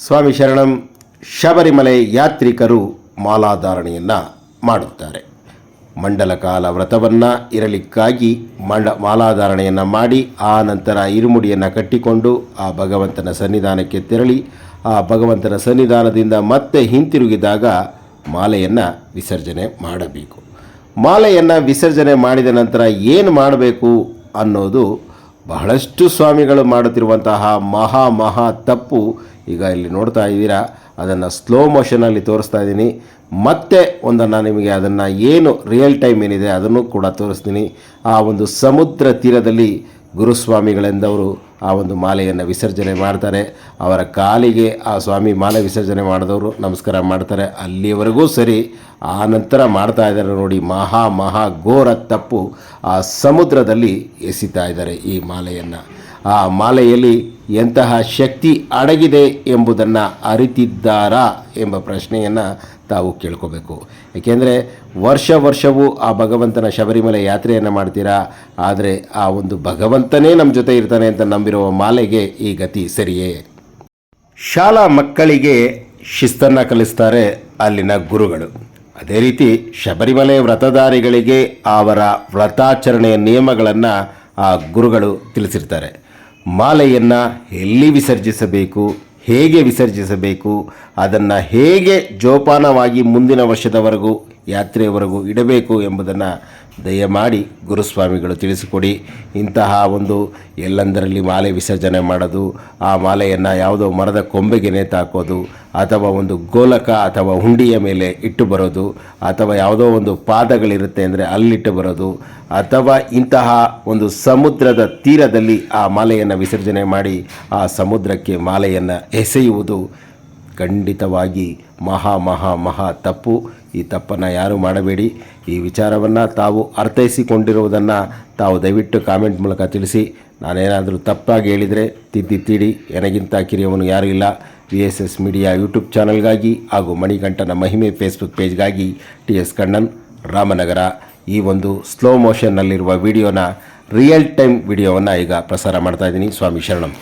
ಸ್ವಾಮಿ ಶರಣಂ. ಶಬರಿಮಲೆ ಯಾತ್ರಿಕರು ಮಾಲಾಧಾರಣೆಯನ್ನು ಮಾಡುತ್ತಾರೆ. ಮಂಡಲ ಕಾಲ ವ್ರತವನ್ನು ಇರಲಿಕ್ಕಾಗಿ ಮಾಲಾಧಾರಣೆಯನ್ನು ಮಾಡಿ ಆ ನಂತರ ಇರುಮುಡಿಯನ್ನು ಕಟ್ಟಿಕೊಂಡು ಆ ಭಗವಂತನ ಸನ್ನಿಧಾನಕ್ಕೆ ತೆರಳಿ ಆ ಭಗವಂತನ ಸನ್ನಿಧಾನದಿಂದ ಮತ್ತೆ ಹಿಂತಿರುಗಿದಾಗ ಮಾಲೆಯನ್ನು ವಿಸರ್ಜನೆ ಮಾಡಬೇಕು. ಮಾಲೆಯನ್ನು ವಿಸರ್ಜನೆ ಮಾಡಿದ ನಂತರ ಏನು ಮಾಡಬೇಕು ಅನ್ನೋದು ಬಹಳಷ್ಟು ಸ್ವಾಮಿಗಳು ಮಾಡುತ್ತಿರುವಂತಹ ಮಹಾ ತಪ್ಪು. ಈಗ ಇಲ್ಲಿ ನೋಡ್ತಾ ಇದ್ದೀರಾ, ಅದನ್ನು ಸ್ಲೋ ಮೋಷನಲ್ಲಿ ತೋರಿಸ್ತಾ ಇದ್ದೀನಿ. ಮತ್ತೆ ಒಂದನ್ನು ನಿಮಗೆ ಅದನ್ನು ಏನು ರಿಯಲ್ ಟೈಮ್ ಏನಿದೆ ಅದನ್ನು ಕೂಡ ತೋರಿಸ್ತೀನಿ. ಆ ಒಂದು ಸಮುದ್ರ ತೀರದಲ್ಲಿ ಗುರುಸ್ವಾಮಿಗಳೆಂದವರು ಆ ಒಂದು ಮಾಲೆಯನ್ನು ವಿಸರ್ಜನೆ ಮಾಡ್ತಾರೆ. ಅವರ ಕಾಲಿಗೆ ಆ ಸ್ವಾಮಿ ಮಾಲೆ ವಿಸರ್ಜನೆ ಮಾಡಿದವರು ನಮಸ್ಕಾರ ಮಾಡ್ತಾರೆ. ಅಲ್ಲಿಯವರೆಗೂ ಸರಿ. ಆ ನಂತರ ಮಾಡ್ತಾ ಇದ್ದಾರೆ ನೋಡಿ, ಮಹಾ ಘೋರ ತಪ್ಪು. ಆ ಸಮುದ್ರದಲ್ಲಿ ಎಸಿತಾ ಇದ್ದಾರೆ ಈ ಮಾಲೆಯನ್ನು. ಆ ಮಾಲೆಯಲ್ಲಿ ಎಂತಹ ಶಕ್ತಿ ಅಡಗಿದೆ ಎಂಬುದನ್ನು ಅರಿತಿದ್ದಾರಾ ಎಂಬ ಪ್ರಶ್ನೆಯನ್ನು ತಾವು ಕೇಳ್ಕೋಬೇಕು. ಏಕೆಂದರೆ ವರ್ಷವೂ ಆ ಭಗವಂತನ ಶಬರಿಮಲೆ ಯಾತ್ರೆಯನ್ನು ಮಾಡ್ತೀರಾ, ಆದರೆ ಆ ಒಂದು ಭಗವಂತನೇ ನಮ್ಮ ಜೊತೆ ಇರ್ತಾನೆ ಅಂತ ನಂಬಿರುವ ಮಾಲೆಗೆ ಈ ಗತಿ ಸರಿಯೇ? ಶಾಲಾ ಮಕ್ಕಳಿಗೆ ಶಿಸ್ತನ್ನು ಕಲಿಸ್ತಾರೆ ಅಲ್ಲಿನ ಗುರುಗಳು. ಅದೇ ರೀತಿ ಶಬರಿಮಲೆ ವ್ರತಧಾರಿಗಳಿಗೆ ಅವರ ವ್ರತಾಚರಣೆಯ ನಿಯಮಗಳನ್ನು ಆ ಗುರುಗಳು ತಿಳಿಸಿರ್ತಾರೆ. ಮಾಲೆಯನ್ನು ಎಲ್ಲಿ ವಿಸರ್ಜಿಸಬೇಕು, ಹೇಗೆ ವಿಸರ್ಜಿಸಬೇಕು, ಅದನ್ನು ಹೇಗೆ ಜೋಪಾನವಾಗಿ ಮುಂದಿನ ವರ್ಷದವರೆಗೂ ಯಾತ್ರೆಯವರೆಗೂ ಇಡಬೇಕು ಎಂಬುದನ್ನು ದಯಮಾಡಿ ಗುರುಸ್ವಾಮಿಗಳು ತಿಳಿಸಿಕೊಡಿ. ಇಂತಹ ಒಂದು ಎಲ್ಲಂದರಲ್ಲಿ ಮಾಲೆ ವಿಸರ್ಜನೆ ಮಾಡೋದು, ಆ ಮಾಲೆಯನ್ನು ಯಾವುದೋ ಮರದ ಕೊಂಬೆಗೆ ನೇತಾಕೋದು, ಅಥವಾ ಒಂದು ಗೋಲಕ ಅಥವಾ ಹುಂಡಿಯ ಮೇಲೆ ಇಟ್ಟು ಬರೋದು, ಅಥವಾ ಯಾವುದೋ ಒಂದು ಪಾದಗಳಿರುತ್ತೆ ಅಂದರೆ ಅಲ್ಲಿಟ್ಟು ಬರೋದು, ಅಥವಾ ಇಂತಹ ಒಂದು ಸಮುದ್ರದ ತೀರದಲ್ಲಿ ಆ ಮಾಲೆಯನ್ನು ವಿಸರ್ಜನೆ ಮಾಡಿ ಆ ಸಮುದ್ರಕ್ಕೆ ಮಾಲೆಯನ್ನು ಎಸೆಯುವುದು ಖಂಡಿತವಾಗಿ ಮಹಾ ತಪ್ಪು. ಈ ತಪ್ಪನ್ನು ಯಾರೂ ಮಾಡಬೇಡಿ. ಈ ವಿಚಾರವನ್ನು ತಾವು ಅರ್ಥೈಸಿಕೊಂಡಿರುವುದನ್ನು ತಾವು ದಯವಿಟ್ಟು ಕಾಮೆಂಟ್ ಮೂಲಕ ತಿಳಿಸಿ. ನಾನೇನಾದರೂ ತಪ್ಪಾಗಿ ಹೇಳಿದರೆ ತಿದ್ದಿ ನನಗಿಂತ ಕಿರಿಯವನು ಯಾರೂ ಇಲ್ಲ. VSS ಮೀಡಿಯಾ ಯೂಟ್ಯೂಬ್ ಚಾನಲ್ಗಾಗಿ ಹಾಗೂ ಮಣಿಕಂಠನ ಮಹಿಮೆ ಫೇಸ್ಬುಕ್ ಪೇಜ್ಗಾಗಿ TS ಕಣ್ಣನ್, ರಾಮನಗರ. ಈ ಒಂದು ಸ್ಲೋ ಮೋಷನ್ನಲ್ಲಿರುವ ವಿಡಿಯೋನ ರಿಯಲ್ ಟೈಮ್ ವಿಡಿಯೋವನ್ನು ಈಗ ಪ್ರಸಾರ ಮಾಡ್ತಾಯಿದ್ದೀನಿ. ಸ್ವಾಮಿ ಶರಣಂ.